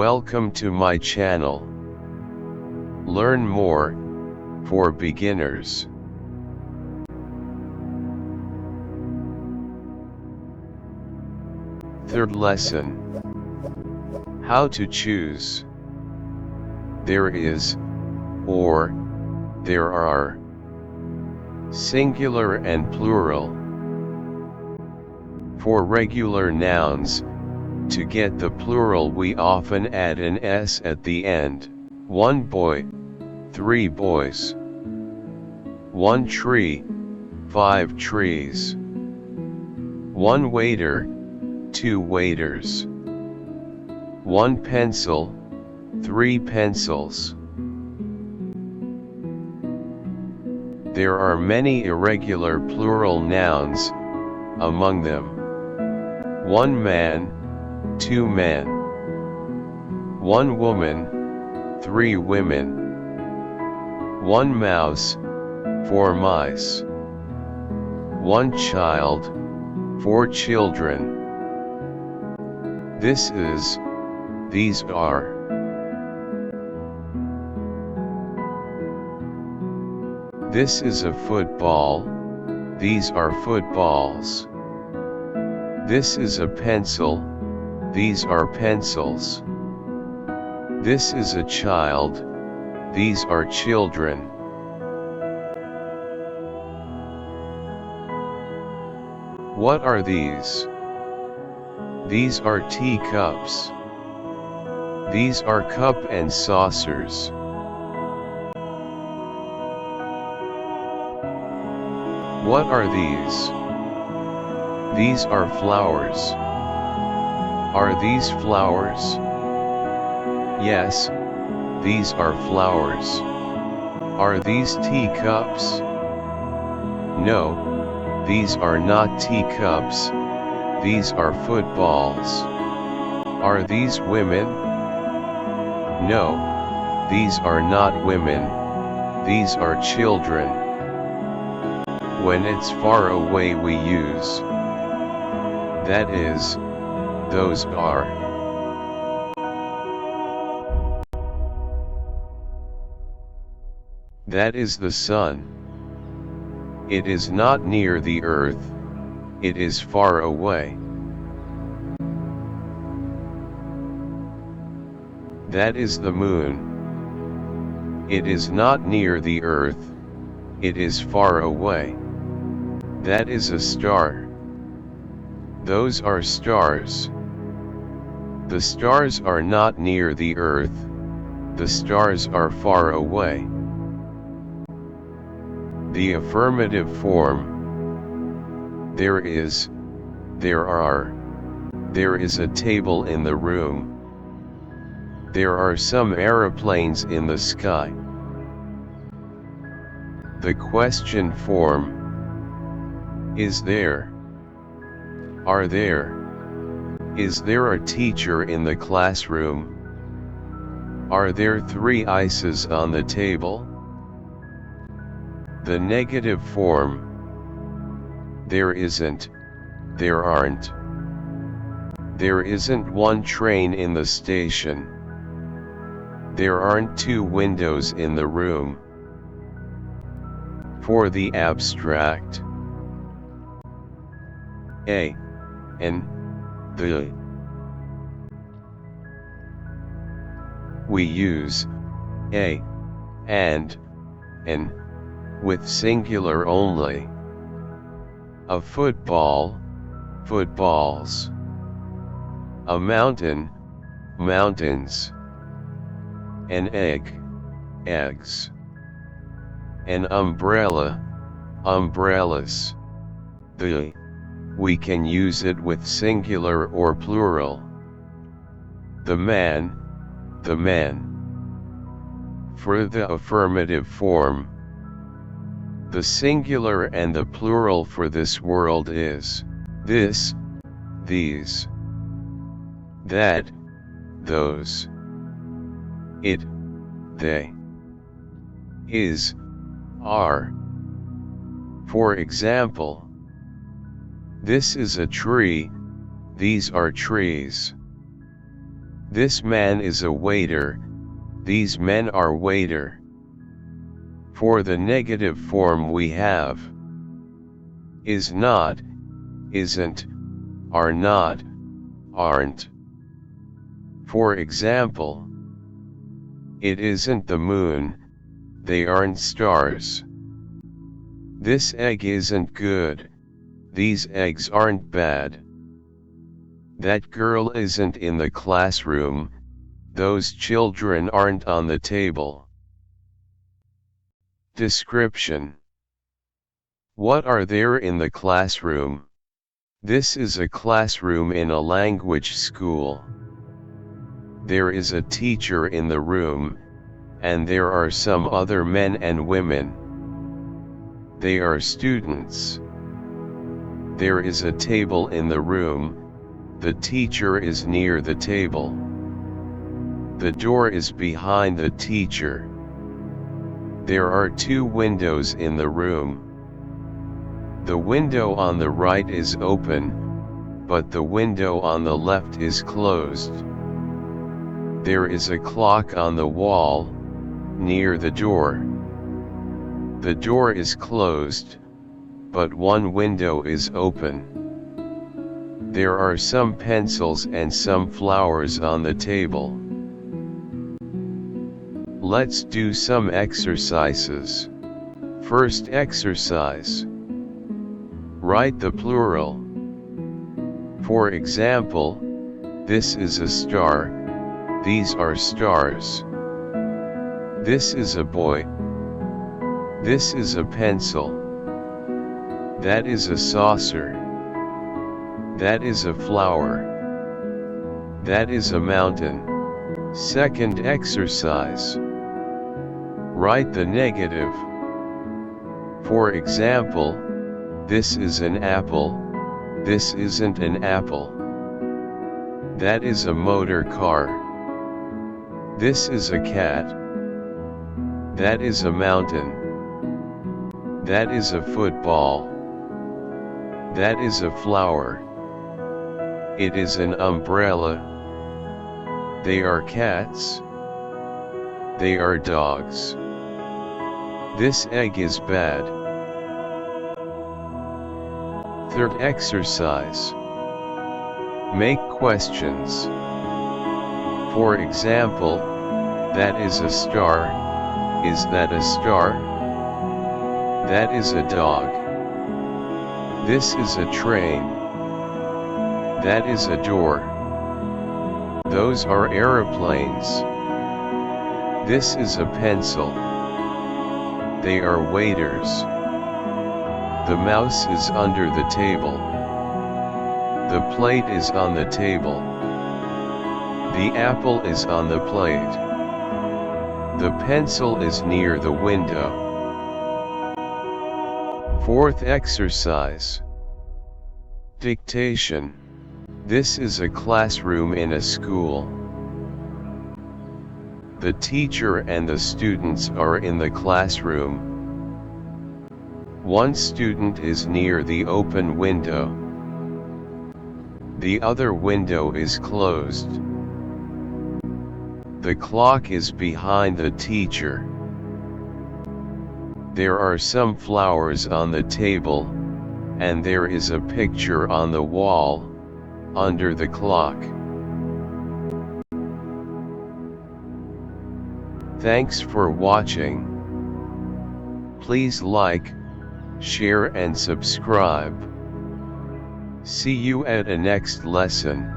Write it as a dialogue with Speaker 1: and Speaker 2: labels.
Speaker 1: Welcome to my channel. Learn more for beginners. Third lesson. How to choose. There is, or, there are. Singular and plural. For regular nouns, to get the plural we often add an s at the end. 1 boy, 3 boys. 1 tree, 5 trees. 1 waiter, 2 waiters. 1 pencil, 3 pencils. There are many irregular plural nouns, among them 1 man, 2 men. 1 woman, 3 women. 1 mouse, 4 mice. 1 child, 4 children. This is, these are. This is a football, these are footballs. This is a pencil, these are pencils. This is a child, these are children. What are these? These are teacups. These are cup and saucers. What are these? These are flowers. Are these flowers? Yes, these are flowers. Are these teacups? No, these are not teacups, these are footballs. Are these women? No, these are not women, these are children. When it's far away we use that is, those are. That is the sun. It is not near the earth, it is far away. That is the moon. It is not near the earth, it is far away. That is a star. Those are stars. The stars are not near the earth, the stars are far away. The affirmative form. There is, there are. There is a table in the room. There are some aeroplanes in the sky. The question form. Is there? Are there? Is there a teacher in the classroom? Are there 3 ices on the table? The negative form. There isn't. There aren't. There isn't 1 train in the station. There aren't 2 windows in the room. For the abstract. A. And. The. We use a and an with singular only. A football, footballs. A mountain, mountains. An egg, eggs. An umbrella, umbrellas. The. We can use it with singular or plural. The man, the men. For the affirmative form, the singular and the plural for this world is this, these, that, those, it, they, is, are. For example, this is a tree, these are trees. This man is a waiter, these men are waiter. For the negative form we have is not, isn't, are not, aren't. For example, it isn't the moon, they aren't stars. This egg isn't good, these eggs aren't bad. That girl isn't in the classroom, those children aren't on the table. Description: what are there in the classroom? This is a classroom in a language school. There is a teacher in the room, and there are some other men and women. They are students. There is a table in the room. The teacher is near the table. The door is behind the teacher. There are 2 windows in the room. The window on the right is open, but the window on the left is closed. There is a clock on the wall, near the door. The door is closed, but one window is open. There are some pencils and some flowers on the table. Let's do some exercises. First exercise. Write the plural. For example, this is a star, these are stars. This is a boy. This is a pencil. That is a saucer. That is a flower. That is a mountain. Second exercise. Write the negative. For example, this is an apple, this isn't an apple. That is a motor car. This is a cat. That is a mountain. That is a football. That is a flower. It is an umbrella. They are cats. They are dogs. This egg is bad. Third exercise. Make questions. For example, that is a star. Is that a star? That is a dog. This is a train. That is a door. Those are aeroplanes. This is a pencil. They are waiters. The mouse is under the table. The plate is on the table. The apple is on the plate. The pencil is near the window. Fourth exercise. Dictation. This is a classroom in a school. The teacher and the students are in the classroom. One student is near the open window. The other window is closed. The clock is behind the teacher. There are some flowers on the table, and there is a picture on the wall, under the clock. Thanks for watching. Please like, share and subscribe. See you at a next lesson.